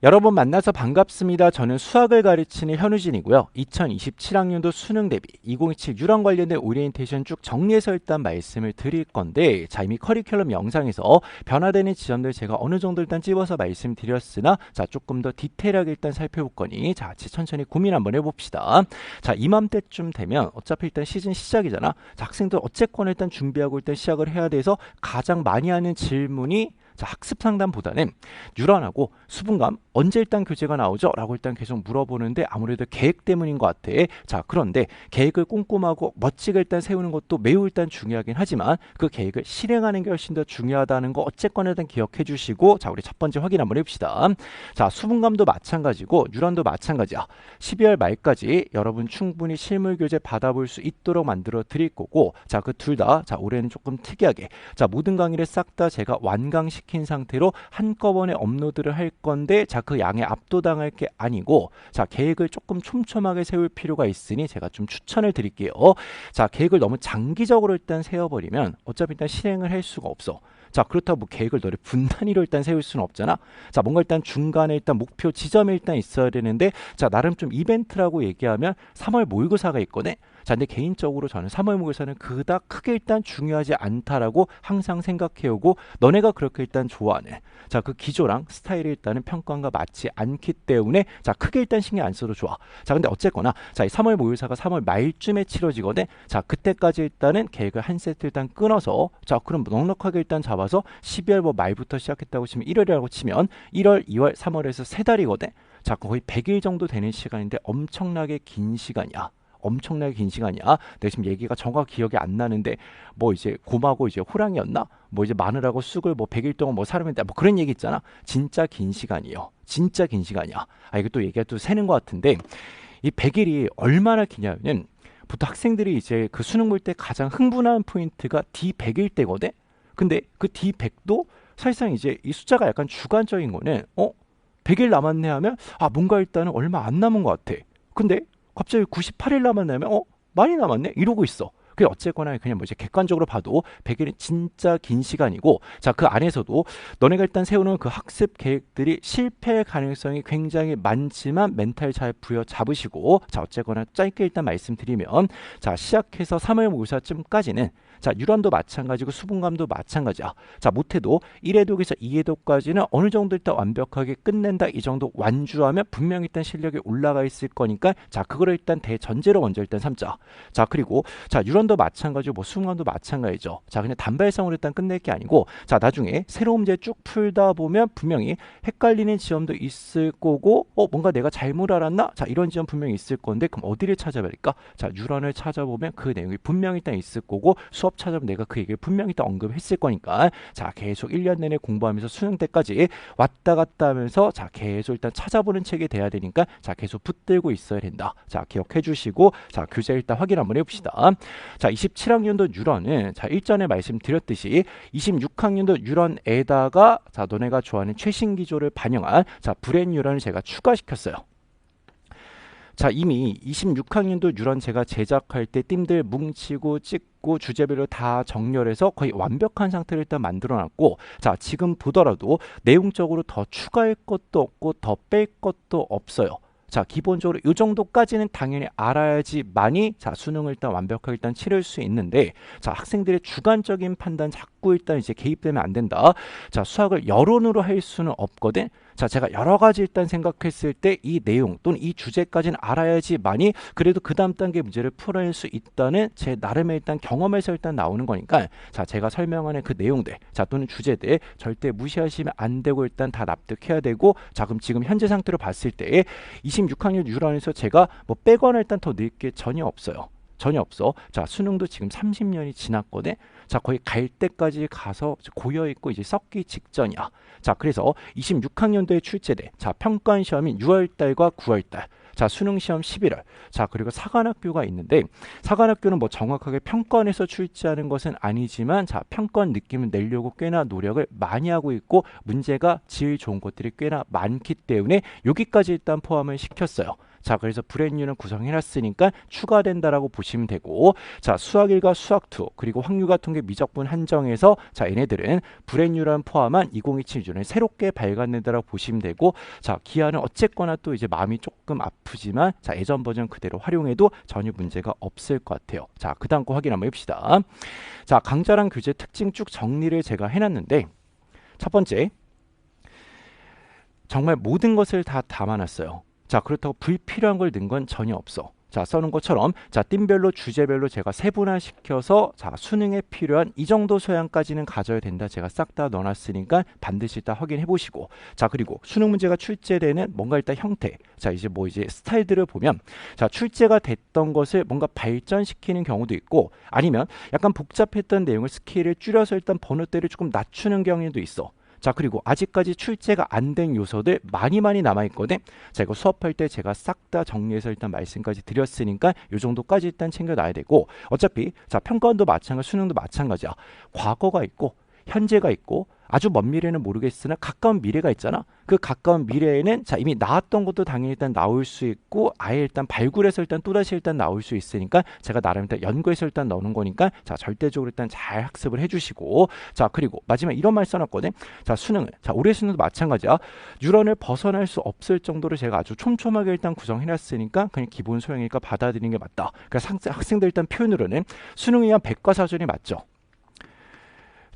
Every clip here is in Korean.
여러분 만나서 반갑습니다. 저는 수학을 가르치는 현우진이고요. 2027학년도 수능 대비 2027 유랑 관련된 오리엔테이션 쭉 정리해서 일단 말씀을 드릴 건데, 자, 이미 커리큘럼 영상에서 변화되는 지점들 제가 어느 정도 일단 찝어서 말씀드렸으나, 자, 조금 더 디테일하게 일단 살펴볼 거니, 자, 같이 천천히 고민 한번 해봅시다. 자, 이맘때쯤 되면 어차피 일단 시즌 시작이잖아. 자, 학생들 어쨌거나 일단 준비하고 일단 시작을 해야 돼서 가장 많이 하는 질문이, 자, 학습 상담보다는 유란하고 수분감 언제 일단 교재가 나오죠? 라고 일단 계속 물어보는데, 아무래도 계획 때문인 것 같아. 자, 그런데 계획을 꼼꼼하고 멋지게 일단 세우는 것도 매우 일단 중요하긴 하지만, 그 계획을 실행하는 게 훨씬 더 중요하다는 거 어쨌거나 일단 기억해 주시고, 자, 우리 첫 번째 확인 한번 해봅시다. 자, 수분감도 마찬가지고 유란도 마찬가지야. 12월 말까지 여러분 충분히 실물 교재 받아볼 수 있도록 만들어 드릴 거고, 자, 그 둘 다, 자, 올해는 조금 특이하게, 자, 모든 강의를 싹 다 제가 완강시킨 상태로 한꺼번에 업로드를 할 건데, 자, 그 양에 압도당할 게 아니고, 자, 계획을 조금 촘촘하게 세울 필요가 있으니 제가 좀 추천을 드릴게요. 자, 계획을 너무 장기적으로 일단 세워버리면 어차피 일단 실행을 할 수가 없어. 자, 그렇다고 뭐 계획을 너를 분단위로 일단 세울 수는 없잖아. 자, 뭔가 일단 중간에 일단 목표 지점에 일단 있어야 되는데, 자, 나름 좀 이벤트라고 얘기하면 3월 모의고사가 있거든. 자, 근데 개인적으로 저는 3월 모의고사는 그닥 크게 일단 중요하지 않다라고 항상 생각해오고, 너네가 그렇게 일단 좋아하는, 자, 그 기조랑 스타일이 일단은 평가가 맞지 않기 때문에, 자, 크게 일단 신경 안 써도 좋아. 자, 근데 어쨌거나, 자, 이 3월 모의고사가 3월 말쯤에 치러지거든. 자, 그때까지 일단은 계획을 한 세트 일단 끊어서, 자, 그럼 넉넉하게 일단 잡아서 12월 뭐 말부터 시작했다고 치면 1월이라고 치면 1월, 2월, 3월에서 세 달이거든. 자, 거의 100일 정도 되는 시간인데 엄청나게 긴 시간이야. 엄청나게 긴 시간이야. 내가 지금 얘기가 정확히 기억이 안 나는데, 뭐 이제 곰하고 이제 호랑이였나? 뭐 이제 마늘하고 쑥을 뭐 100일 동안 뭐 사람인데, 뭐 그런 얘기 있잖아. 진짜 긴 시간이에요. 진짜 긴 시간이야. 아, 이게 또 얘기가 또 새는 것 같은데, 이 100일이 얼마나 기냐면, 보통 학생들이 이제 그 수능 볼 때 가장 흥분한 포인트가 D100일 때거든. 근데 그 D100도 사실상 이제 이 숫자가 약간 주관적인 거는, 100일 남았네 하면, 아, 뭔가 일단은 얼마 안 남은 것 같아. 근데 갑자기 98일 남았냐면, 많이 남았네? 이러고 있어. 그 어쨌거나 그냥 뭐 이제 객관적으로 봐도 100일은 진짜 긴 시간이고, 자, 그 안에서도 너네가 일단 세우는 그 학습 계획들이 실패 가능성이 굉장히 많지만 멘탈 잘 부여잡으시고, 자, 어쨌거나 짧게 일단 말씀드리면, 자, 시작해서 3월 모의사쯤까지는, 자, 유란도 마찬가지고 수분감도 마찬가지야. 자, 못해도 1회독에서 2회독까지는 어느 정도 일단 완벽하게 끝낸다, 이 정도 완주하면 분명히 일단 실력이 올라가 있을 거니까, 자, 그거를 일단 대전제로 먼저 일단 삼자. 자, 그리고 자, 유런도 마찬가지고 뭐 수능도 마찬가지죠. 자, 그냥 단발성으로 일단 끝낼 게 아니고, 자, 나중에 새로운 문제 쭉 풀다 보면 분명히 헷갈리는 지점도 있을 거고, 뭔가 내가 잘못 알았나? 자, 이런 지점 분명히 있을 건데, 그럼 어디를 찾아봐야 될까? 자, 유런을 찾아보면 그 내용이 분명히 일단 있을 거고, 수업 찾아보면 내가 그 얘기를 분명히 일단 언급했을 거니까, 자, 계속 1년 내내 공부하면서 수능 때까지 왔다 갔다 하면서, 자, 계속 일단 찾아보는 책이 돼야 되니까, 자, 계속 붙들고 있어야 된다. 자, 기억해 주시고, 자, 교재 일단 확인 한번 해봅시다. 자, 27학년도 유런은, 자, 일전에 말씀드렸듯이 26학년도 유런에다가, 자, 너네가 좋아하는 최신 기조를 반영한, 자, 브랜 유런을 제가 추가시켰어요. 자, 이미 26학년도 유런 제가 제작할 때 띠들 뭉치고 찍고 주제별로 다 정렬해서 거의 완벽한 상태를 일단 만들어놨고, 자, 지금 보더라도 내용적으로 더 추가할 것도 없고 더 뺄 것도 없어요. 자, 기본적으로 이 정도까지는 당연히 알아야지만이, 자, 수능을 일단 완벽하게 일단 치를 수 있는데, 자, 학생들의 주관적인 판단 자꾸 일단 이제 개입되면 안 된다. 자, 수학을 여론으로 할 수는 없거든. 자, 제가 여러 가지 일단 생각했을 때 이 내용 또는 이 주제까지는 알아야지만이 그래도 그 다음 단계 문제를 풀어낼 수 있다는 제 나름의 일단 경험에서 일단 나오는 거니까, 자, 제가 설명하는 그 내용들, 자, 또는 주제들 절대 무시하시면 안 되고 일단 다 납득해야 되고, 자, 그럼 지금 현재 상태로 봤을 때 26학년 유런에서 제가 뭐 빼거나 일단 더 넣을 게 전혀 없어요. 전혀 없어. 자, 수능도 지금 30년이 지났거든. 자, 거의 갈 때까지 가서 고여있고 이제 썩기 직전이야. 자, 그래서 26학년도에 출제돼. 자, 평가원 시험이 6월달과 9월달. 자, 수능 시험 11월. 자, 그리고 사관학교가 있는데, 사관학교는 뭐 정확하게 평가원에서 출제하는 것은 아니지만, 자, 평가원 느낌을 내려고 꽤나 노력을 많이 하고 있고, 문제가 질 좋은 것들이 꽤나 많기 때문에 여기까지 일단 포함을 시켰어요. 자, 그래서 브랜뉴는 구성해놨으니까 추가된다라고 보시면 되고, 자, 수학 1과 수학 2 그리고 확률과 통계 미적분 한정에서 자, 얘네들은 브랜뉴란 포함한 2027 기준을 새롭게 발간된다라고 보시면 되고, 자, 기아는 어쨌거나 또 이제 마음이 조금 아프지만 자, 예전 버전 그대로 활용해도 전혀 문제가 없을 것 같아요. 자, 그 다음 거 확인 한번 해봅시다. 자, 강좌랑 교재 특징 쭉 정리를 제가 해놨는데, 첫 번째, 정말 모든 것을 다 담아놨어요. 자, 그렇다고 불필요한 걸 넣은 건 전혀 없어. 자, 써놓은 것처럼 자, 띵별로 주제별로 제가 세분화시켜서 자, 수능에 필요한 이 정도 소양까지는 가져야 된다. 제가 싹 다 넣어놨으니까 반드시 일단 확인해 보시고, 자, 그리고 수능 문제가 출제되는 뭔가 일단 형태, 자, 이제 뭐 이제 스타일들을 보면 자, 출제가 됐던 것을 뭔가 발전시키는 경우도 있고, 아니면 약간 복잡했던 내용을 스케일을 줄여서 일단 번호대를 조금 낮추는 경우도 있어. 자, 그리고 아직까지 출제가 안 된 요소들 많이 남아있거든. 자, 이거 수업할 때 제가 싹 다 정리해서 일단 말씀까지 드렸으니까 요 정도까지 일단 챙겨놔야 되고, 어차피 자, 평가원도 마찬가지, 수능도 마찬가지야. 과거가 있고 현재가 있고 아주 먼 미래는 모르겠으나 가까운 미래가 있잖아. 그 가까운 미래에는 자, 이미 나왔던 것도 당연히 일단 나올 수 있고, 아예 일단 발굴해서 일단 또다시 일단 나올 수 있으니까 제가 나름 일단 연구해서 일단 넣는 거니까 자, 절대적으로 일단 잘 학습을 해주시고, 자, 그리고 마지막 이런 말 써놨거든. 자, 수능을 자, 올해 수능도 마찬가지야. 유런을 벗어날 수 없을 정도로 제가 아주 촘촘하게 일단 구성해놨으니까 그냥 기본 소양이니까 받아들이는 게 맞다. 그러니까 학생들 일단 표현으로는 수능에 의한 백과사전이 맞죠.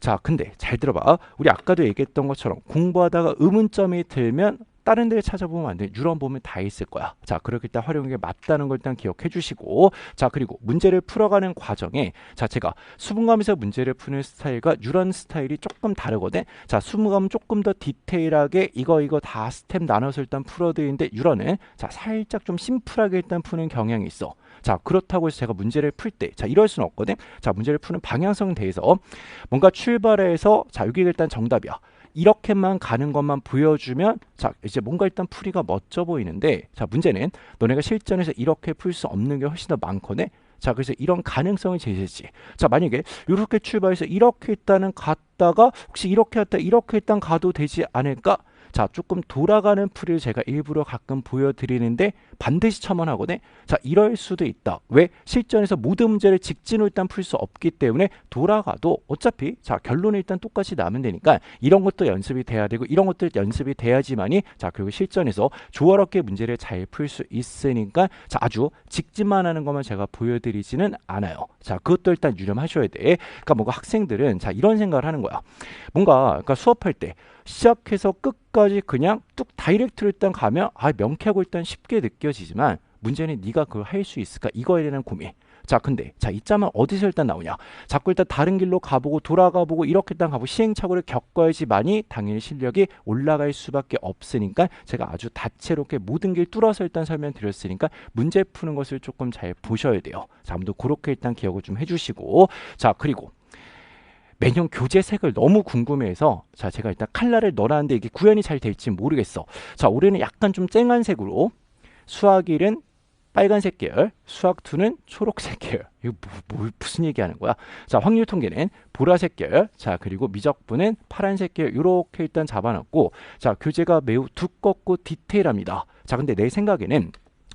자, 근데 잘 들어봐. 우리 아까도 얘기했던 것처럼 공부하다가 의문점이 들면 다른 데를 찾아보면 안 돼. 유런 보면 다 있을 거야. 자, 그렇게 일단 활용이 맞다는 걸 일단 기억해 주시고, 자, 그리고 문제를 풀어가는 과정에 자, 제가 수분감에서 문제를 푸는 스타일과 유런 스타일이 조금 다르거든. 자, 수분감은 조금 더 디테일하게 이거 다 스텝 나눠서 일단 풀어드리는데, 유런은 자, 살짝 좀 심플하게 일단 푸는 경향이 있어. 자, 그렇다고 해서 제가 문제를 풀 때 자, 이럴 수는 없거든. 자, 문제를 푸는 방향성에 대해서 뭔가 출발해서 자, 여기가 일단 정답이야. 이렇게만 가는 것만 보여주면 자, 이제 뭔가 일단 풀이가 멋져 보이는데, 자, 문제는 너네가 실전에서 이렇게 풀 수 없는 게 훨씬 더 많거든. 자, 그래서 이런 가능성이 제시했지. 자, 만약에 이렇게 출발해서 이렇게 일단은 갔다가 혹시 이렇게 했다 이렇게 일단 가도 되지 않을까? 자, 조금 돌아가는 풀이를 제가 일부러 가끔 보여드리는데 반드시 첨언하거든. 자, 이럴 수도 있다. 왜? 실전에서 모든 문제를 직진으로 일단 풀 수 없기 때문에 돌아가도 어차피 자, 결론은 일단 똑같이 나면 되니까 이런 것도 연습이 돼야 되고 이런 것들 연습이 돼야지만이 자, 그리고 실전에서 조화롭게 문제를 잘 풀 수 있으니까 자, 아주 직진만 하는 것만 제가 보여드리지는 않아요. 자, 그것도 일단 유념하셔야 돼. 그러니까 뭔가 학생들은 자, 이런 생각을 하는 거야. 뭔가 그러니까 수업할 때 시작해서 끝까지 그냥 뚝 다이렉트로 일단 가면 아, 명쾌하고 일단 쉽게 느껴지지만 문제는 네가 그걸 할 수 있을까? 이거에 대한 고민. 자, 근데 자, 이 짬은 어디서 일단 나오냐? 자꾸 일단 다른 길로 가보고 돌아가보고 이렇게 일단 가보고 시행착오를 겪어야지만이 당연히 실력이 올라갈 수밖에 없으니까 제가 아주 다채롭게 모든 길 뚫어서 일단 설명드렸으니까 문제 푸는 것을 조금 잘 보셔야 돼요. 자, 아무도 그렇게 일단 기억을 좀 해주시고, 자, 그리고 매년 교재색을 너무 궁금해해서 자, 제가 일단 칼라를 넣어놨는데 이게 구현이 잘 될지 모르겠어. 자, 올해는 약간 좀 쨍한 색으로 수학 1은 빨간색 계열, 수학 2는 초록색 계열. 이거 무슨 얘기하는 거야? 자, 확률 통계는 보라색 계열, 자, 그리고 미적분은 파란색 계열. 이렇게 일단 잡아놨고, 자, 교재가 매우 두껍고 디테일합니다. 자, 근데 내 생각에는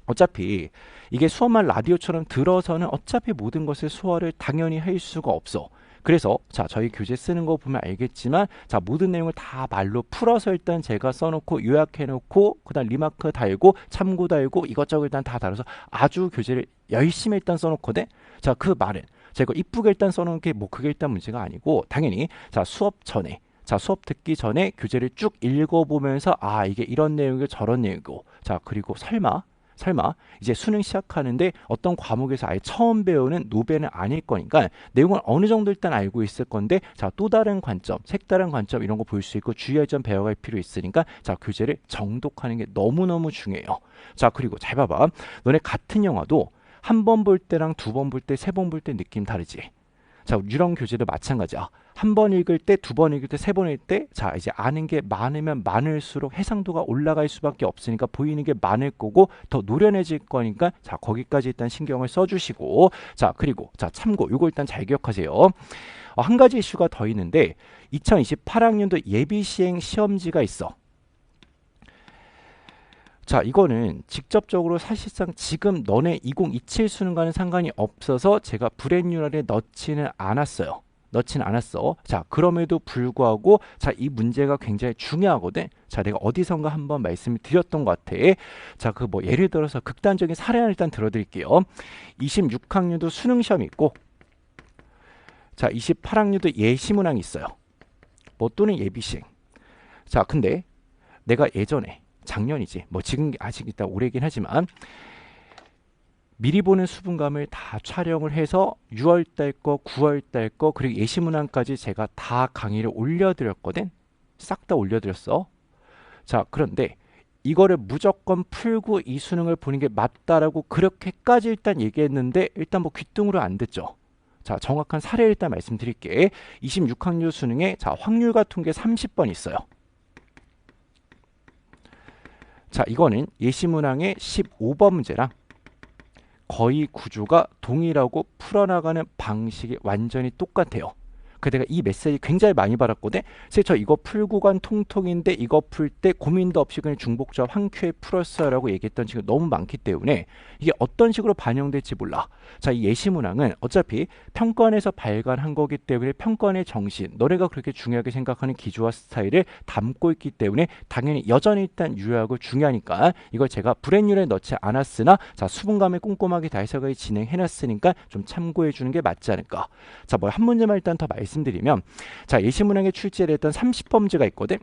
어차피 이게 수업만 라디오처럼 들어서는 어차피 모든 것을 소화를 당연히 할 수가 없어. 그래서 자, 저희 교재 쓰는 거 보면 알겠지만 자, 모든 내용을 다 말로 풀어서 일단 제가 써놓고 요약해놓고 그다음 리마크 달고 참고 달고 이것저것 일단 다 달아서 아주 교재를 열심히 일단 써놓거든. 자, 그 말은 제가 이쁘게 일단 써놓은 게 뭐 그게 일단 문제가 아니고, 당연히 자, 수업 전에 자, 수업 듣기 전에 교재를 쭉 읽어보면서 아, 이게 이런 내용이고 저런 내용이고, 자, 그리고 설마 이제 수능 시작하는데 어떤 과목에서 아예 처음 배우는 노베는 아닐 거니까 내용을 어느 정도 일단 알고 있을 건데, 자, 또 다른 관점, 색다른 관점 이런 거 볼 수 있고 주의할 점 배워갈 필요 있으니까 자, 교재를 정독하는 게 너무너무 중요해요. 자, 그리고 잘 봐봐. 너네 같은 영화도 한 번 볼 때랑 두 번 볼 때, 세 번 볼 때 느낌 다르지? 자, 유령 교재도 마찬가지야. 한 번 읽을 때, 두 번 읽을 때, 세 번 읽을 때, 자, 이제 아는 게 많으면 많을수록 해상도가 올라갈 수밖에 없으니까 보이는 게 많을 거고 더 노련해질 거니까 자, 거기까지 일단 신경을 써주시고, 자, 그리고 자, 참고 이거 일단 잘 기억하세요. 한 가지 이슈가 더 있는데 2028학년도 예비 시행 시험지가 있어. 자, 이거는 직접적으로 사실상 지금 너네 2027 수능과는 상관이 없어서 제가 브랜뉴럴에 넣지는 않았어요. 넣지는 않았어. 자, 그럼에도 불구하고 자, 이 문제가 굉장히 중요하거든. 자, 내가 어디선가 한번 말씀을 드렸던 것 같아. 자, 그 뭐 예를 들어서 극단적인 사례 하나 일단 들어드릴게요. 26학년도 수능 시험이 있고, 자, 28학년도 예시문항이 있어요. 뭐 또는 예비시행. 자, 근데 내가 예전에 작년이지 뭐 지금 아직 일단 오래긴 하지만 미리 보는 수분감을 다 촬영을 해서 6월달 거 9월달 거 그리고 예시문항까지 제가 다 강의를 올려드렸거든. 싹 다 올려드렸어. 자, 그런데 이거를 무조건 풀고 이 수능을 보는 게 맞다라고 그렇게까지 일단 얘기했는데 일단 뭐 귀뚱으로 안 듣죠. 자, 정확한 사례 일단 말씀드릴게. 26학년 수능에 자, 확률과 통계 30번 있어요. 자, 이거는 예시문항의 15번 문제랑 거의 구조가 동일하고 풀어나가는 방식이 완전히 똑같아요. 그 내가 이 메시지 굉장히 많이 받았거든. 그래서 저 이거 풀고 간 통통인데 이거 풀 때 고민도 없이 그냥 중복자 한 큐에 풀었어라고 얘기했던 친구 너무 많기 때문에 이게 어떤 식으로 반영될지 몰라. 자, 이 예시문항은 어차피 평가원에서 발간한 거기 때문에 평가원의 정신, 너네가 그렇게 중요하게 생각하는 기조와 스타일을 담고 있기 때문에 당연히 여전히 일단 유효하고 중요하니까 이걸 제가 브랜뉴럴에 넣지 않았으나 자, 수분감에 꼼꼼하게 다 해석을 진행해놨으니까 좀 참고해 주는 게 맞지 않을까. 자, 뭐 한 문제만 일단 더 말씀드리면 자, 예시문항에 출제됐던 30번 문제가 있거든.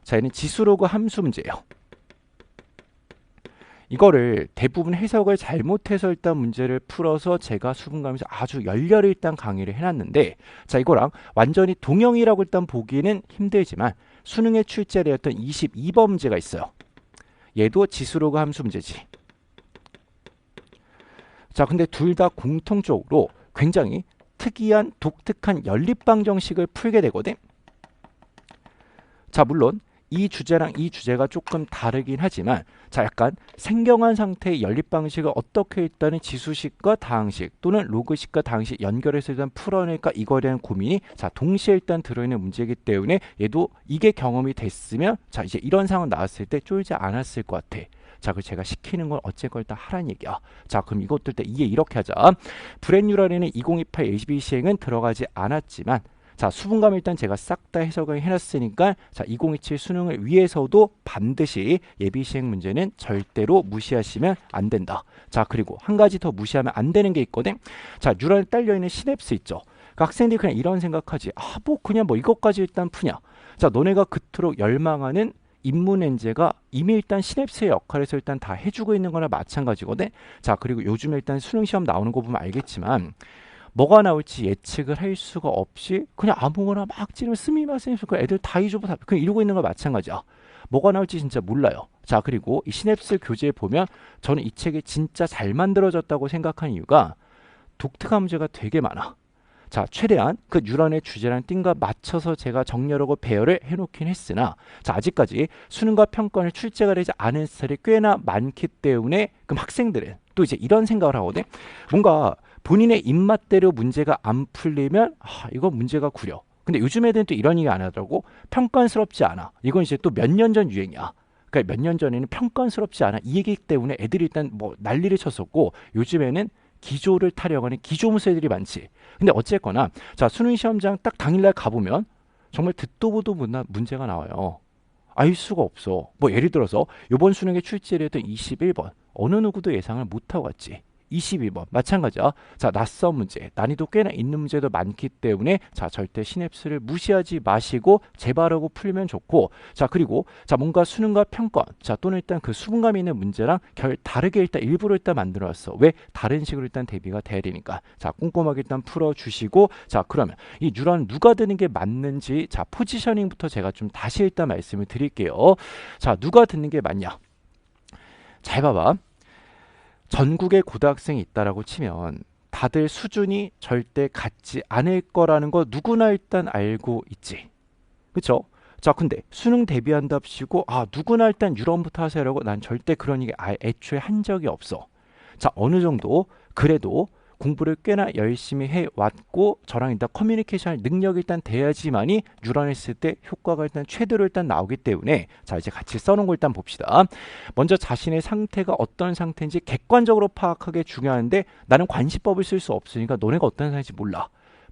자, 얘는 지수로그 함수 문제예요. 이거를 대부분 해석을 잘못해서 일단 문제를 풀어서 제가 수분감에서 아주 열렬히 일단 강의를 해놨는데 자, 이거랑 완전히 동형이라고 일단 보기는 힘들지만 수능에 출제되었던 22번 문제가 있어요. 얘도 지수로그 함수 문제지. 자, 근데 둘 다 공통적으로 굉장히 특이한 독특한 연립방정식을 풀게 되거든. 자, 물론 이 주제랑 이 주제가 조금 다르긴 하지만 자, 약간 생경한 상태의 연립방식을 어떻게 일단은 지수식과 다항식 또는 로그식과 다항식 연결해서 일단 풀어낼까 이거에 대한 고민이 자, 동시에 일단 들어있는 문제이기 때문에 얘도 이게 경험이 됐으면 자, 이제 이런 상황 나왔을 때 쫄지 않았을 것 같아. 자, 그 제가 시키는 건 어쨌건 일단 하라는 얘기야. 자, 그럼 이것들 때 이해 이렇게 하자. 브랜뉴럴에는 2028 예비 시행은 들어가지 않았지만 자, 수분감 일단 제가 싹 다 해석을 해놨으니까 자, 2027 수능을 위해서도 반드시 예비 시행 문제는 절대로 무시하시면 안 된다. 자, 그리고 한 가지 더 무시하면 안 되는 게 있거든. 자, 뉴런에 딸려있는 시냅스 있죠. 그러니까 학생들이 그냥 이런 생각하지. 아, 뭐 그냥 뭐 이것까지 일단 푸냐. 자, 너네가 그토록 열망하는 인문엔제가 이미 일단 시냅스의 역할에서 일단 다 해주고 있는 거나 마찬가지거든. 자, 그리고 요즘에 일단 수능시험 나오는 거 보면 알겠지만 뭐가 나올지 예측을 할 수가 없이 그냥 아무거나 막 찌르면 스미마셍 그 애들 다 잊어버 다 그냥 이러고 있는 거 마찬가지야. 뭐가 나올지 진짜 몰라요. 자, 그리고 이 시냅스 교재에 보면 저는 이 책이 진짜 잘 만들어졌다고 생각한 이유가 독특한 문제가 되게 많아. 자, 최대한 그 뉴런의 주제랑 띵과 맞춰서 제가 정렬하고 배열을 해놓긴 했으나 자, 아직까지 수능과 평가원에 출제가 되지 않은 스타일이 꽤나 많기 때문에 그럼 학생들은 또 이제 이런 생각을 하거든. 뭔가 본인의 입맛대로 문제가 안 풀리면 아, 이거 문제가 구려. 근데 요즘 애들은 또 이런 얘기 안 하더라고. 평가원스럽지 않아. 이건 이제 또 몇 년 전 유행이야. 그러니까 몇 년 전에는 평가원스럽지 않아. 이 얘기 때문에 애들이 일단 뭐 난리를 쳤었고 요즘에는 기조를 타려고 하는 기조무새들이 많지. 근데 어쨌거나 자, 수능 시험장 딱 당일날 가보면 정말 듣도 보도 못한 문제가 나와요. 알 수가 없어. 뭐 예를 들어서 이번 수능에 출제를 했던 21번 어느 누구도 예상을 못하고 왔지. 22번 마찬가지야. 자, 낯선 문제 난이도 꽤나 있는 문제도 많기 때문에 자, 절대 시냅스를 무시하지 마시고 재발하고 풀면 좋고 자, 그리고 자, 뭔가 수능과 평가원 자, 또는 일단 그 수분감 있는 문제랑 결 다르게 일단 일부러 일단 만들어 왔어. 왜? 다른 식으로 일단 대비가 돼야 되니까. 자, 꼼꼼하게 일단 풀어 주시고 자, 그러면 이 뉴런 누가 드는 게 맞는지 자, 포지셔닝부터 제가 좀 다시 일단 말씀을 드릴게요. 자, 누가 듣는 게 맞냐? 잘 봐봐. 전국에 고등학생이 있다라고 치면 다들 수준이 절대 같지 않을 거라는 거 누구나 일단 알고 있지. 그쵸? 자, 근데 수능 대비한답시고 아, 누구나 일단 유런부터 하세요라고 난 절대 그런 얘기 애초에 한 적이 없어. 자, 어느 정도 그래도 공부를 꽤나 열심히 해왔고 저랑 일단 커뮤니케이션 할 능력이 일단 돼야지만이 뉴런했을 때 효과가 일단 최대로 일단 나오기 때문에 자 이제 같이 써놓은 걸 일단 봅시다. 먼저 자신의 상태가 어떤 상태인지 객관적으로 파악하기 게 중요한데 나는 관시법을 쓸 수 없으니까 너네가 어떤 상태인지 몰라.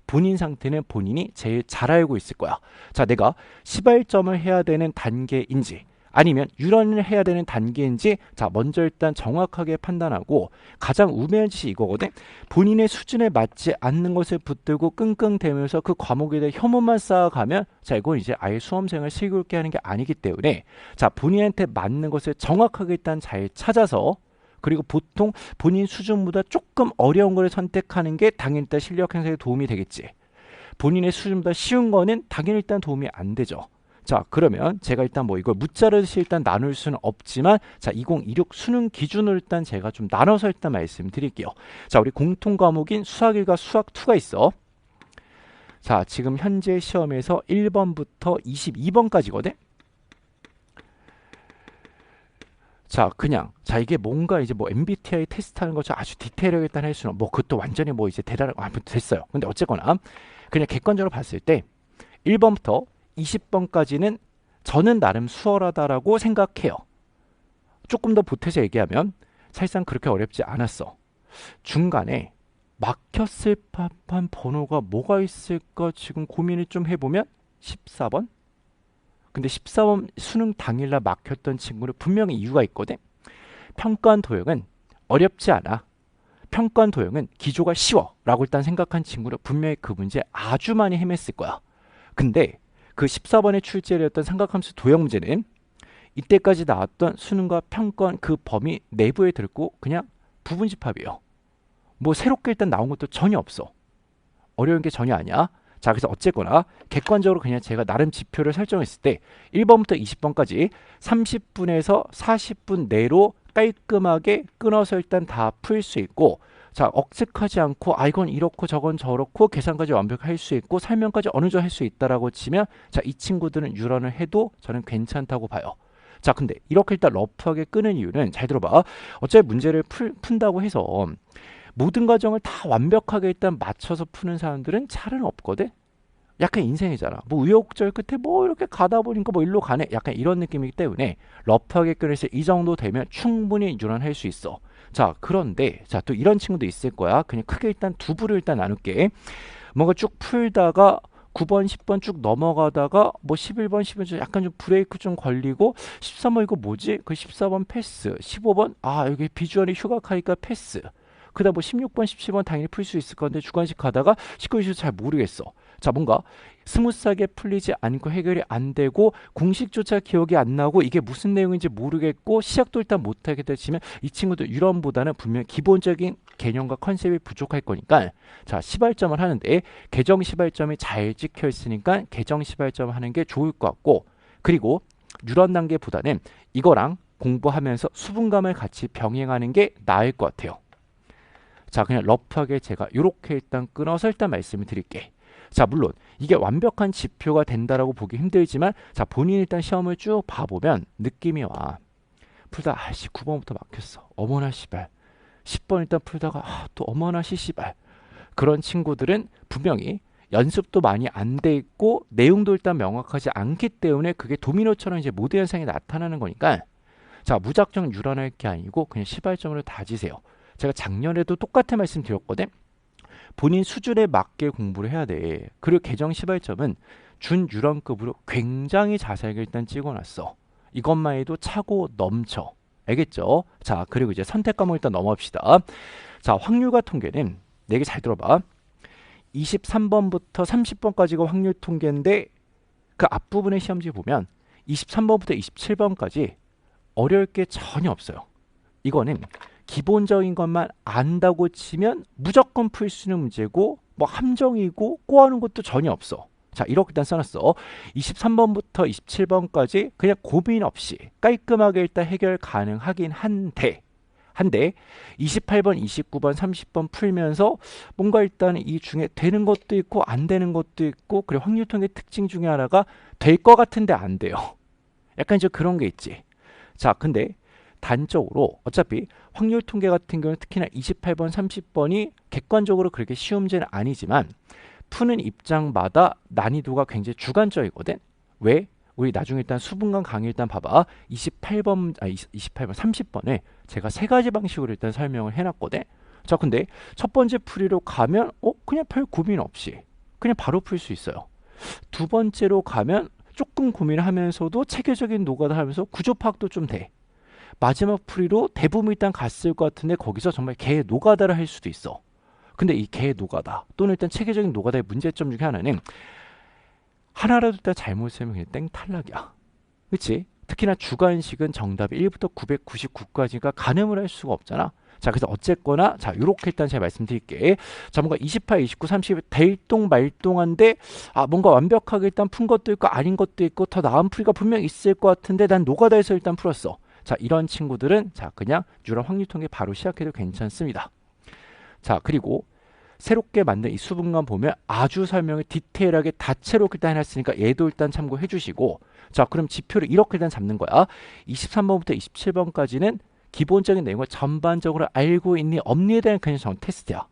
본인 상태는 본인이 제일 잘 알고 있을 거야. 자, 내가 시발점을 해야 되는 단계인지 아니면 유런을 해야 되는 단계인지 자 먼저 일단 정확하게 판단하고 가장 우매한 짓이 이거거든. 본인의 수준에 맞지 않는 것을 붙들고 끙끙대면서 그 과목에 대해 혐오만 쌓아가면 자 이건 이제 아예 수험생을 슬기롭게 하는 게 아니기 때문에 자 본인한테 맞는 것을 정확하게 일단 잘 찾아서 그리고 보통 본인 수준보다 조금 어려운 걸 선택하는 게 당연히 일단 실력 향상에 도움이 되겠지. 본인의 수준보다 쉬운 거는 당연히 일단 도움이 안 되죠. 자 그러면 제가 일단 뭐 이걸 무자르듯이 일단 나눌 수는 없지만 자 2026 수능 기준으로 일단 제가 좀 나눠서 일단 말씀드릴게요. 자 우리 공통 과목인 수학 1과 수학 2가 있어. 자 지금 현재 시험에서 1번부터 22번까지거든. 자 그냥 자 이게 뭔가 이제 뭐 MBTI 테스트하는 것처럼 아주 디테일하게 일단 할 수는 뭐 그것도 완전히 뭐 이제 대단한 됐어요. 근데 어쨌거나 그냥 객관적으로 봤을 때 1번부터 20번까지는 저는 나름 수월하다라고 생각해요. 조금 더 보태서 얘기하면 사실상 그렇게 어렵지 않았어. 중간에 막혔을 법한 번호가 뭐가 있을까 지금 고민을 좀 해보면 14번? 근데 14번 수능 당일날 막혔던 친구는 분명히 이유가 있거든. 평가원 도형은 어렵지 않아. 평가원 도형은 기조가 쉬워 라고 일단 생각한 친구는 분명히 그 문제 아주 많이 헤맸을 거야. 근데 그 14번에 출제되었던 삼각함수 도형 문제는 이때까지 나왔던 수능과 평가원 그 범위 내부에 들고 그냥 부분집합이에요. 뭐 새롭게 일단 나온 것도 전혀 없어. 어려운 게 전혀 아니야. 자 그래서 어쨌거나 객관적으로 그냥 제가 나름 지표를 설정했을 때 1번부터 20번까지 30분에서 40분 내로 깔끔하게 끊어서 일단 다 풀 수 있고 자 억측하지 않고 아 이건 이렇고 저건 저렇고 계산까지 완벽히 할 수 있고 설명까지 어느 정도 할 수 있다라고 치면 자 이 친구들은 유런을 해도 저는 괜찮다고 봐요. 자 근데 이렇게 일단 러프하게 끄는 이유는 잘 들어봐. 어차피 문제를 푼다고 해서 모든 과정을 다 완벽하게 일단 맞춰서 푸는 사람들은 잘은 없거든. 약간 인생이잖아. 뭐 우여곡절 끝에 뭐 이렇게 가다 보니까 뭐 일로 가네. 약간 이런 느낌이기 때문에 러프하게 끊어서 이 정도 되면 충분히 유런할 수 있어. 자 그런데 자 또 이런 친구도 있을 거야. 그냥 크게 일단 두 부를 일단 나눌게. 뭔가 쭉 풀다가 9번, 10번 쭉 넘어가다가 뭐 11번, 12번 약간 좀 브레이크 좀 걸리고 13번 이거 뭐지? 그 14번 패스, 15번 아 여기 비주얼이 흉악하니까 패스. 그다음 뭐 16번, 17번 당연히 풀 수 있을 건데 주관식 가다가 19, 20 잘 모르겠어. 자 뭔가 스무스하게 풀리지 않고 해결이 안 되고 공식조차 기억이 안 나고 이게 무슨 내용인지 모르겠고 시작도 일단 못하게 되시면 이 친구도 유런보다는 분명 기본적인 개념과 컨셉이 부족할 거니까 자 시발점을 하는데 개정 시발점이 잘 찍혀 있으니까 개정 시발점 하는 게 좋을 것 같고 그리고 유런 단계보다는 이거랑 공부하면서 수분감을 같이 병행하는 게 나을 것 같아요. 자 그냥 러프하게 제가 이렇게 일단 끊어서 일단 말씀을 드릴게. 자 물론 이게 완벽한 지표가 된다라고 보기 힘들지만 자 본인이 일단 시험을 쭉 봐보면 느낌이 와. 풀다 아씨 9번부터 막혔어. 어머나 씨발. 10번 일단 풀다가 또 어머나 씨발. 그런 친구들은 분명히 연습도 많이 안 돼 있고 내용도 일단 명확하지 않기 때문에 그게 도미노처럼 이제 모드 현상이 나타나는 거니까 자 무작정 유런할 게 아니고 그냥 시발점으로 다지세요. 제가 작년에도 똑같은 말씀 드렸거든. 본인 수준에 맞게 공부를 해야 돼. 그리고 개정 시발점은 준유런급으로 굉장히 자세하게 일단 찍어놨어. 이것만 해도 차고 넘쳐. 알겠죠? 자 그리고 이제 선택 과목 일단 넘어갑시다. 자 확률과 통계는 내게 잘 들어봐. 23번부터 30번까지가 확률 통계인데 그 앞부분의 시험지 보면 23번부터 27번까지 어려울 게 전혀 없어요. 이거는 기본적인 것만 안다고 치면 무조건 풀 수 있는 문제고 뭐 함정이고 꼬아는 것도 전혀 없어. 자 이렇게 일단 써놨어. 23번부터 27번까지 그냥 고민 없이 깔끔하게 일단 해결 가능하긴 한데 28번, 29번, 30번 풀면서 뭔가 일단 이 중에 되는 것도 있고 안 되는 것도 있고 그리고 확률 통계 특징 중에 하나가 될 것 같은데 안 돼요. 약간 이제 그런 게 있지. 자 근데 단적으로 어차피 확률 통계 같은 경우는 특히나 28번, 30번이 객관적으로 그렇게 쉬운 문제는 아니지만 푸는 입장마다 난이도가 굉장히 주관적이거든. 왜? 우리 나중에 일단 수분간 강의 일단 봐봐. 28번, 30번에 제가 세 가지 방식으로 일단 설명을 해놨거든. 자, 근데 첫 번째 풀이로 가면 그냥 별 고민 없이 그냥 바로 풀 수 있어요. 두 번째로 가면 조금 고민하면서도 체계적인 노가다 하면서 구조 파악도 좀 돼. 마지막 풀이로 대부분 일단 갔을 것 같은데 거기서 정말 개 노가다를 할 수도 있어. 근데 이 개 노가다 또는 일단 체계적인 노가다의 문제점 중에 하나는 하나라도 일단 잘못 쓰면 그냥 땡 탈락이야. 그치? 특히나 주관식은 정답이 1부터 999까지가 가늠을 할 수가 없잖아. 자, 그래서 어쨌거나 자, 요렇게 일단 제가 말씀드릴게. 자, 뭔가 28, 29, 30 대일동 말동한데 뭔가 완벽하게 일단 푼 것도 있고 아닌 것도 있고 더 나은 풀이가 분명 있을 것 같은데 난 노가다에서 일단 풀었어. 자, 이런 친구들은 자, 그냥 뉴런 확률 통계 바로 시작해도 괜찮습니다. 자, 그리고 새롭게 만든 이 수분관 보면 아주 설명을 디테일하게 다채롭게 일단 해놨으니까 얘도 일단 참고해 주시고, 자, 그럼 지표를 이렇게 일단 잡는 거야. 23번부터 27번까지는 기본적인 내용을 전반적으로 알고 있니 없니에 대한 그냥 정 테스트야.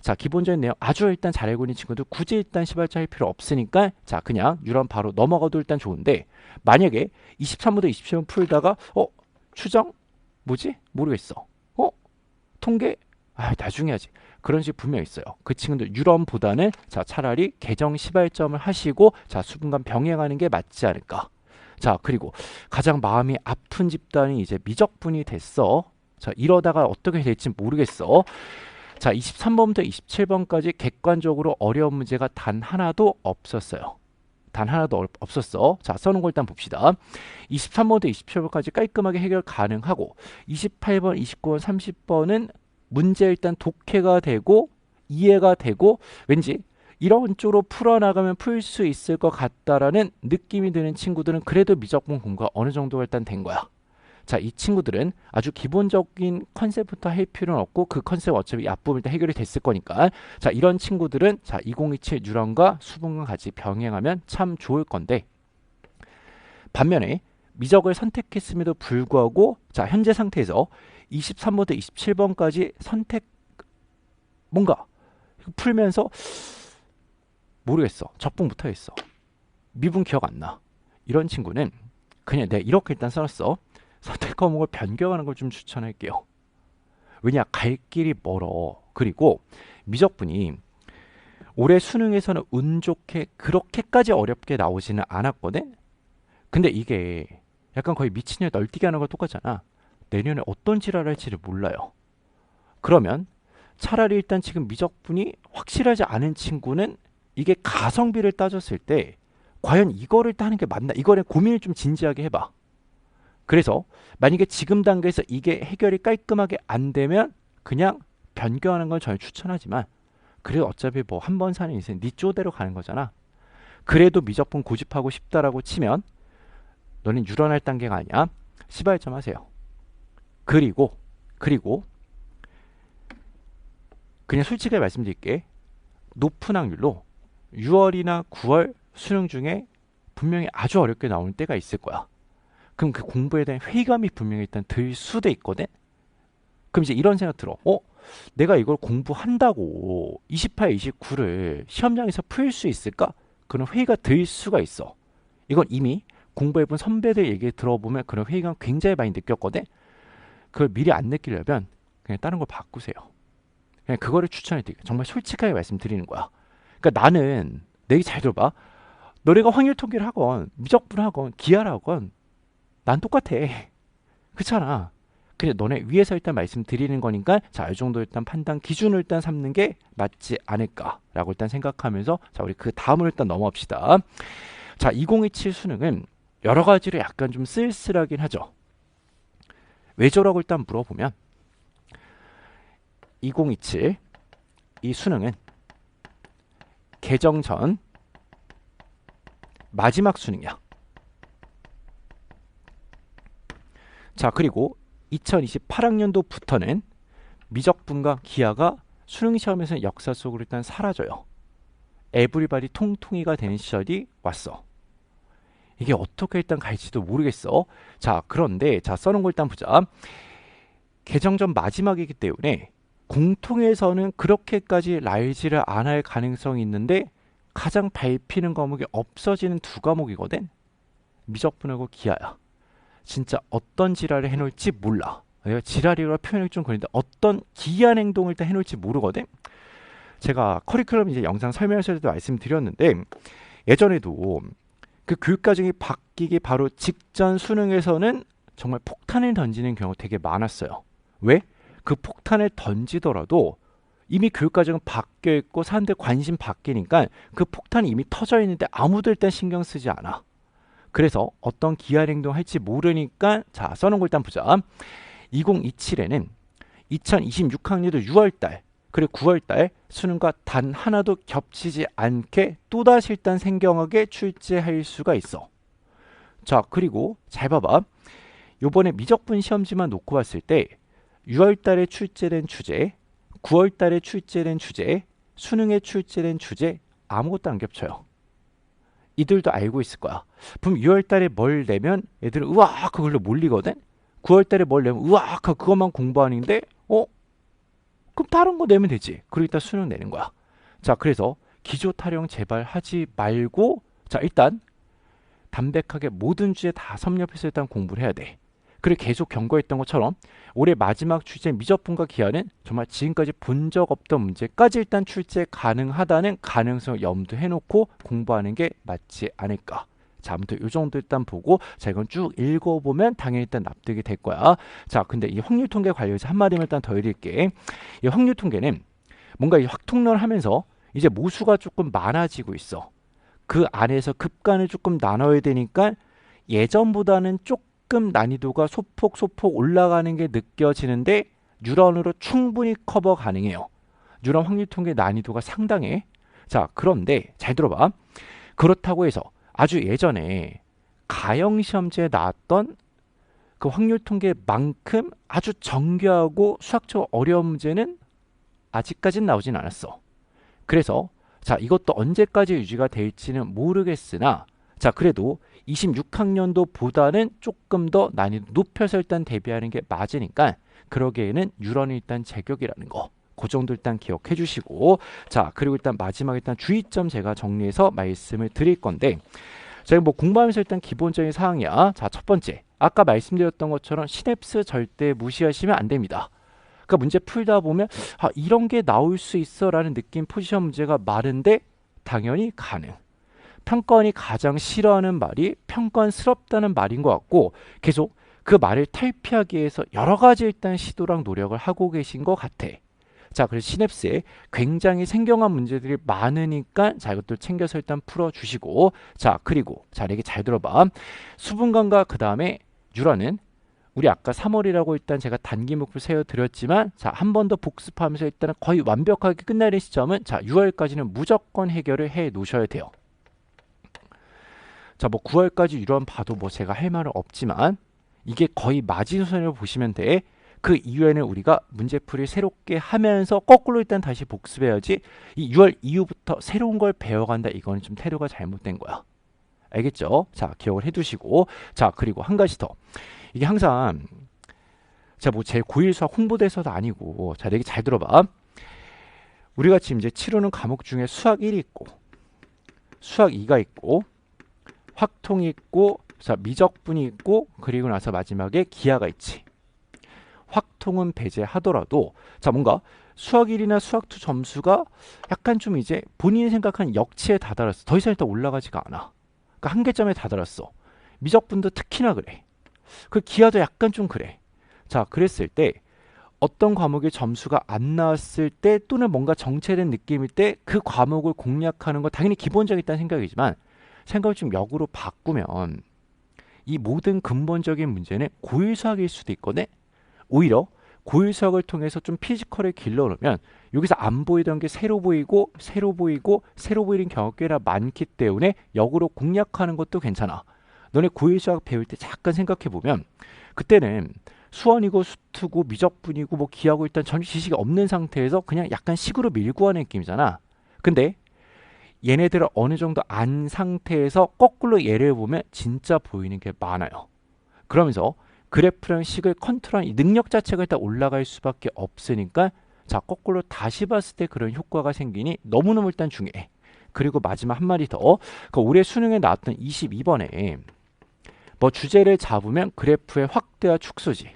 자, 기본적인 내용 아주 일단 잘 알고 있는 친구들 굳이 일단 시발자 할 필요 없으니까 자, 그냥 유런 바로 넘어가도 일단 좋은데, 만약에 23부터 27번 풀다가 추정? 뭐지? 모르겠어. 통계? 나중에 하지. 그런 식 분명 있어요. 그 친구들 유럼보다는 자, 차라리 개정 시발점을 하시고 자, 수분간 병행하는 게 맞지 않을까. 자, 그리고 가장 마음이 아픈 집단이 이제 미적분이 됐어. 자, 이러다가 어떻게 될지 모르겠어. 자, 23번부터 27번까지 객관적으로 어려운 문제가 단 하나도 없었어요. 단 하나도 없었어. 자, 써놓은 걸 일단 봅시다. 23번부터 27번까지 깔끔하게 해결 가능하고 28번, 29번, 30번은 문제 일단 독해가 되고 이해가 되고 왠지 이런 쪽으로 풀어나가면 풀 수 있을 것 같다라는 느낌이 드는 친구들은 그래도 미적분 공부가 어느 정도가 일단 된 거야. 자, 이 친구들은 아주 기본적인 컨셉부터 할 필요는 없고 그 컨셉 어차피 앞부분 일단 해결이 됐을 거니까 자, 이런 친구들은 자, 2027 뉴런과 수분과 같이 병행하면 참 좋을 건데, 반면에 미적을 선택했음에도 불구하고 자, 현재 상태에서 23번부터 27번까지 선택 뭔가 풀면서 모르겠어. 적분 못하겠어. 미분 기억 안 나. 이런 친구는 그냥 내가 이렇게 일단 써놨어. 선택 과목을 변경하는 걸 좀 추천할게요. 왜냐? 갈 길이 멀어. 그리고 미적분이 올해 수능에서는 운 좋게 그렇게까지 어렵게 나오지는 않았거든. 근데 이게 약간 거의 미친년 널뛰기 하는 거 똑같잖아. 내년에 어떤 지랄 할지를 몰라요. 그러면 차라리 일단 지금 미적분이 확실하지 않은 친구는 이게 가성비를 따졌을 때 과연 이거를 따는 게 맞나? 이거를 고민을 좀 진지하게 해봐. 그래서 만약에 지금 단계에서 이게 해결이 깔끔하게 안 되면 그냥 변경하는 걸 저는 추천하지만, 그래도 어차피 뭐 한 번 사는 인생 네 쪼대로 가는 거잖아. 그래도 미적분 고집하고 싶다라고 치면 너는 유런할 단계가 아니야. 시발점 하세요. 그리고 그냥 솔직하게 말씀드릴게. 높은 확률로 6월이나 9월 수능 중에 분명히 아주 어렵게 나오는 때가 있을 거야. 그럼 그 공부에 대한 회의감이 분명히 일단 들 수도 있거든. 그럼 이제 이런 생각 들어. 내가 이걸 공부한다고 28, 29를 시험장에서 풀 수 있을까? 그런 회의가 들 수가 있어. 이건 이미 공부해본 선배들 얘기 들어보면 그런 회의감 굉장히 많이 느꼈거든. 그걸 미리 안 느끼려면 그냥 다른 걸 바꾸세요. 그냥 그거를 추천해드릴게요. 정말 솔직하게 말씀드리는 거야. 그러니까 나는 내 얘기 잘 들어봐. 너네가 확률 통계를 하건 미적분 하건 기하를 하건 난 똑같아. 그렇잖아. 그냥 너네 위에서 일단 말씀드리는 거니까 자, 이 정도 일단 판단 기준을 일단 삼는 게 맞지 않을까라고 일단 생각하면서 자, 우리 그 다음으로 일단 넘어갑시다. 자, 2027 수능은 여러 가지로 약간 좀 쓸쓸하긴 하죠. 왜 저라고 일단 물어보면 2027 이 수능은 개정 전 마지막 수능이야. 자, 그리고 2028학년도부터는 미적분과 기하가 수능 시험에서 역사 속으로 일단 사라져요. 에브리바디 통통이가 되는 시절이 왔어. 이게 어떻게 일단 갈지도 모르겠어. 자, 그런데 자, 써놓은 걸 일단 보자. 개정전 마지막이기 때문에 공통에서는 그렇게까지 날지를 안 할 가능성이 있는데 가장 밟히는 과목이 없어지는 두 과목이거든. 미적분하고 기하야. 진짜 어떤 지랄을 해놓을지 몰라. 내가 지랄이라 표현을 좀 그런데 어떤 기이한 행동을 일단 해놓을지 모르거든. 제가 커리큘럼 이제 영상 설명서에도 말씀드렸는데 예전에도 그 교육과정이 바뀌기 바로 직전 수능에서는 정말 폭탄을 던지는 경우가 되게 많았어요. 왜? 그 폭탄을 던지더라도 이미 교육과정은 바뀌어 있고 사람들 관심 바뀌니까 그 폭탄이 이미 터져 있는데 아무도 일단 신경 쓰지 않아. 그래서 어떤 기한 행동 할지 모르니까 자, 써놓은 걸 일단 보자. 2027에는 2026학년도 6월달 그리고 9월달 수능과 단 하나도 겹치지 않게 또다시 일단 생경하게 출제할 수가 있어. 자, 그리고 잘 봐봐. 요번에 미적분 시험지만 놓고 봤을 때 6월달에 출제된 주제, 9월달에 출제된 주제, 수능에 출제된 주제 아무것도 안 겹쳐요. 이들도 알고 있을 거야. 그럼 6월달에 뭘 내면 애들은 으악 그걸로 몰리거든. 9월달에 뭘 내면 으악 그것만 공부하는데 그럼 다른 거 내면 되지. 그리고 이따 수능 내는 거야. 자, 그래서 기조 타령 제발 하지 말고 자, 일단 담백하게 모든 주제 다 섭렵해서 일단 공부를 해야 돼. 그리고 계속 경고했던 것처럼 올해 마지막 출제 미적분과 기하는 정말 지금까지 본 적 없던 문제까지 일단 출제 가능하다는 가능성을 염두해 놓고 공부하는 게 맞지 않을까. 자, 아무튼 이 정도 일단 보고 자, 이건 쭉 읽어보면 당연히 일단 납득이 될 거야. 자, 근데 이 확률 통계 관련해서 한마디만 일단 더 해드릴게. 이 확률 통계는 뭔가 이 확통론을 하면서 이제 모수가 조금 많아지고 있어. 그 안에서 급간을 조금 나눠야 되니까 예전보다는 조금 난이도가 소폭 올라가는 게 느껴지는데 뉴런으로 충분히 커버 가능해요. 뉴런 확률 통계 난이도가 상당해. 자, 그런데 잘 들어봐. 그렇다고 해서 아주 예전에 가형시험지에 나왔던 그 확률 통계만큼 아주 정교하고 수학적으로 어려운 문제는 아직까지는 나오진 않았어. 그래서 자, 이것도 언제까지 유지가 될지는 모르겠으나 자, 그래도 26학년도보다는 조금 더 난이도 높여서 일단 대비하는 게 맞으니까 그러기에는 유런이 일단 제격이라는 거. 그 정도 일단 기억해 주시고 자, 그리고 일단 마지막에 일단 주의점 제가 정리해서 말씀을 드릴 건데 저희 뭐 공부하면서 일단 기본적인 사항이야. 자, 첫 번째 아까 말씀드렸던 것처럼 시냅스 절대 무시하시면 안 됩니다. 그러니까 문제 풀다 보면 이런 게 나올 수 있어 라는 느낌 포지션 문제가 많은데 당연히 가능. 평가원이 가장 싫어하는 말이 평가원스럽다는 말인 것 같고 계속 그 말을 탈피하기 위해서 여러 가지 일단 시도랑 노력을 하고 계신 것 같아. 자, 그래서 시냅스에 굉장히 생경한 문제들이 많으니까 자, 이것도 챙겨서 일단 풀어주시고 자, 그리고 자, 이게 잘 들어봐. 수분감과 그 다음에 뉴런은 우리 아까 3월이라고 일단 제가 단기 목표 세워드렸지만 자, 한 번 더 복습하면서 일단은 거의 완벽하게 끝나는 시점은 자, 6월까지는 무조건 해결을 해 놓으셔야 돼요. 자, 뭐 9월까지 유런 봐도 뭐 제가 할 말은 없지만 이게 거의 마지노선으로 보시면 돼. 그 이후에는 우리가 문제풀이 새롭게 하면서 거꾸로 일단 다시 복습해야지 이 6월 이후부터 새로운 걸 배워간다. 이거는 좀 태도가 잘못된 거야. 알겠죠? 자, 기억을 해두시고 자, 그리고 한 가지 더. 이게 항상 자, 뭐 제 고1 수학 홍보대사도 아니고 자, 되게 잘 들어봐. 우리가 지금 이제 치르는 과목 중에 수학 1이 있고 수학 2가 있고 확통이 있고 자, 미적분이 있고 그리고 나서 마지막에 기하가 있지. 확통은 배제하더라도 자, 뭔가 수학 1이나 수학 2 점수가 약간 좀 이제 본인이 생각한 역치에 다다랐어. 더 이상 일단 올라가지가 않아. 그러니까 한계점에 다다랐어. 미적분도 특히나 그래. 그 기하도 약간 좀 그래. 자, 그랬을 때 어떤 과목의 점수가 안 나왔을 때 또는 뭔가 정체된 느낌일 때 그 과목을 공략하는 거 당연히 기본적이다는 생각이지만 생각을 좀 역으로 바꾸면 이 모든 근본적인 문제는 고1 수학일 수도 있거든. 오히려 고1 수학을 통해서 좀 피지컬을 길러놓으면 여기서 안 보이던 게 새로 보이고 새로 보이고 새로 보이는 경우가 꽤나 많기 때문에 역으로 공략하는 것도 괜찮아. 너네 고1 수학 배울 때 잠깐 생각해보면 그때는 수원이고 수투고 미적분이고 뭐 기하고 일단 전혀 지식이 없는 상태에서 그냥 약간 식으로 밀고 하는 느낌이잖아. 근데 얘네들을 어느 정도 안 상태에서 거꾸로 얘를 보면 진짜 보이는 게 많아요. 그러면서 그래프랑 식을 컨트롤한 이 능력 자체가 일단 올라갈 수밖에 없으니까 자, 거꾸로 다시 봤을 때 그런 효과가 생기니 너무너무 일단 중요해. 그리고 마지막 한 마디 더. 그 올해 수능에 나왔던 22번에 뭐 주제를 잡으면 그래프의 확대와 축소지.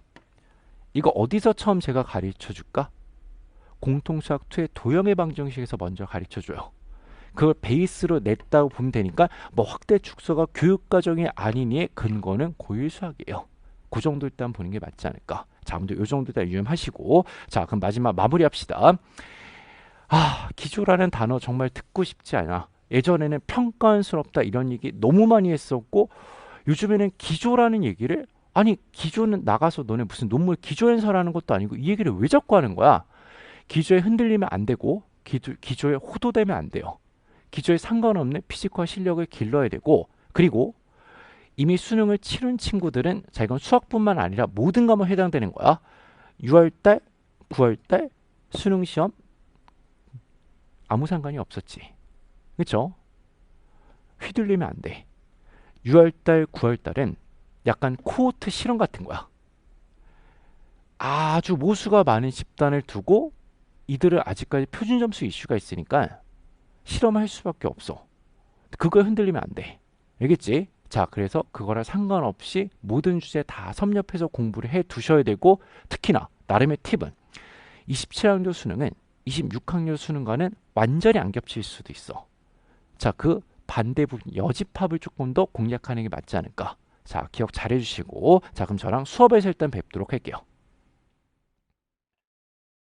이거 어디서 처음 제가 가르쳐 줄까? 공통수학 2의 도형의 방정식에서 먼저 가르쳐 줘요. 그걸 베이스로 냈다고 보면 되니까 뭐 확대 축소가 교육과정이 아니니의 근거는 고1 수학이에요. 그 정도 일단 보는 게 맞지 않을까. 자, 아무튼 요 정도 일단 유념하시고 자, 그럼 마지막 마무리합시다. 기조라는 단어 정말 듣고 싶지 않아. 예전에는 평가원스럽다 이런 얘기 너무 많이 했었고 요즘에는 기조라는 얘기를 아니 기조는 나가서 너네 무슨 논문 기조연설하는 것도 아니고 이 얘기를 왜 자꾸 하는 거야? 기조에 흔들리면 안 되고 기조에 호도되면 안 돼요. 기조에 상관없는 피지컬 실력을 길러야 되고 그리고 이미 수능을 치른 친구들은 자 이건 수학뿐만 아니라 모든 과목에 해당되는 거야. 6월달, 9월달 수능시험 아무 상관이 없었지. 그쵸? 휘둘리면 안 돼. 6월달, 9월달은 약간 코호트 실험 같은 거야. 아주 모수가 많은 집단을 두고 이들을 아직까지 표준 점수 이슈가 있으니까 실험할 수밖에 없어. 그거에 흔들리면 안 돼. 알겠지? 자, 그래서 그거랑 상관없이 모든 주제 다 섭렵해서 공부를 해 두셔야 되고 특히나 나름의 팁은 27학년 수능은 26학년 수능과는 완전히 안 겹칠 수도 있어. 자, 그 반대 부분 여집합을 조금 더 공략하는 게 맞지 않을까. 자, 기억 잘 해주시고 자, 그럼 저랑 수업에서 일단 뵙도록 할게요.